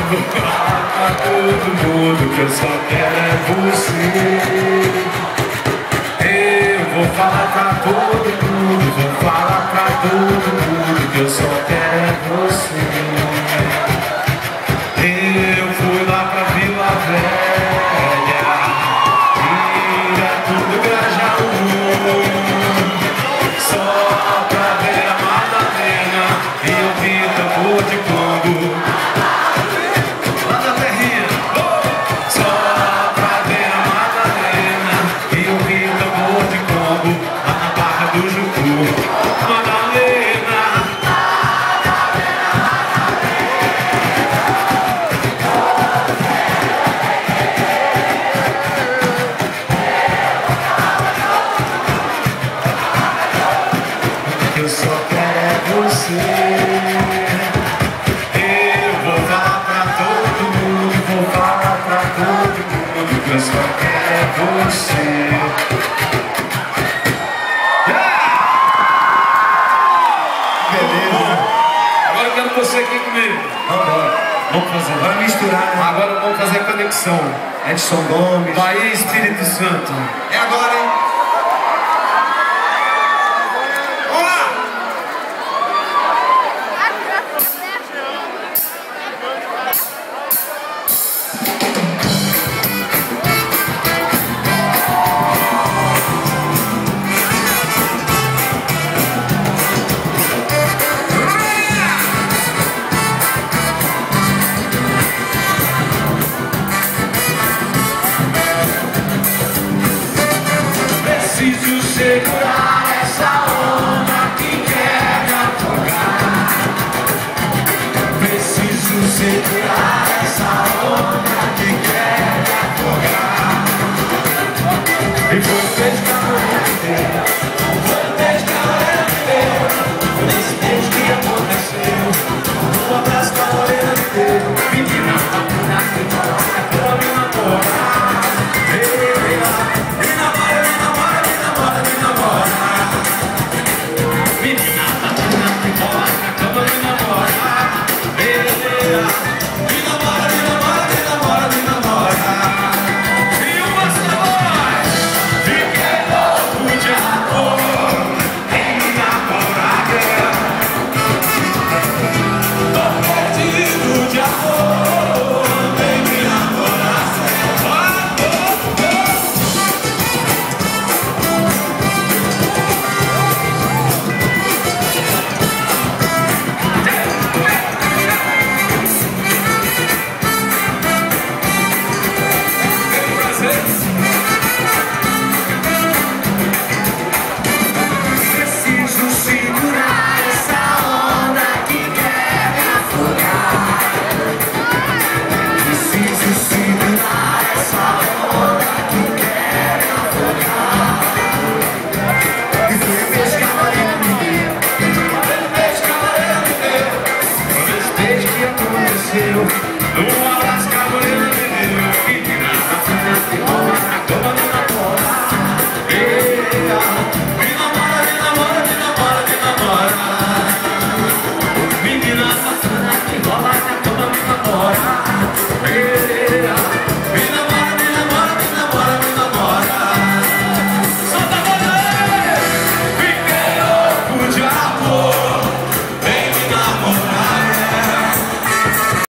vou falar pra todo mundo que eu só quero é você. Eu vou falar pra todo mundo, vou falar pra todo mundo que eu só quero é você. Eu fui lá pra Vila Velha, tudo Grajaú, só pra ver a Madalena e ouvir tambor de Congo. Lá na terrinha, só pra ver a Madalena e ouvir tambor de Congo. Lá na Barra do Jucu, Madalena. Eu só quero é você. Eu vou falar pra todo mundo, vou falar pra todo mundo que eu só quero é você. Beleza. Agora eu quero você aqui comigo. Vamos fazer. Vai misturar, né? Agora vamos fazer conexão. Edson Gomes. Bahia e Espírito Santo. É agora, hein? Vamos lá! Preciso segurar essa onda que quer me afogar. Preciso segurar essa onda que quer me afogar. E foi pescando, foi pescando, nesse beijo que aconteceu. Um abraço pra orelha inteiro. Menina, menina, que coloca pra me namorar. Preciso segurar essa onda que quer me afogar. Preciso segurar essa onda que quer me afogar. E foi pescar a orelha me deu. Pescar a orelha me deu. Esse beijo que aconteceu. Um abraço que a orelha me deu. Menina, que rola na cama me namora. Menina safada que rola na cama me namora.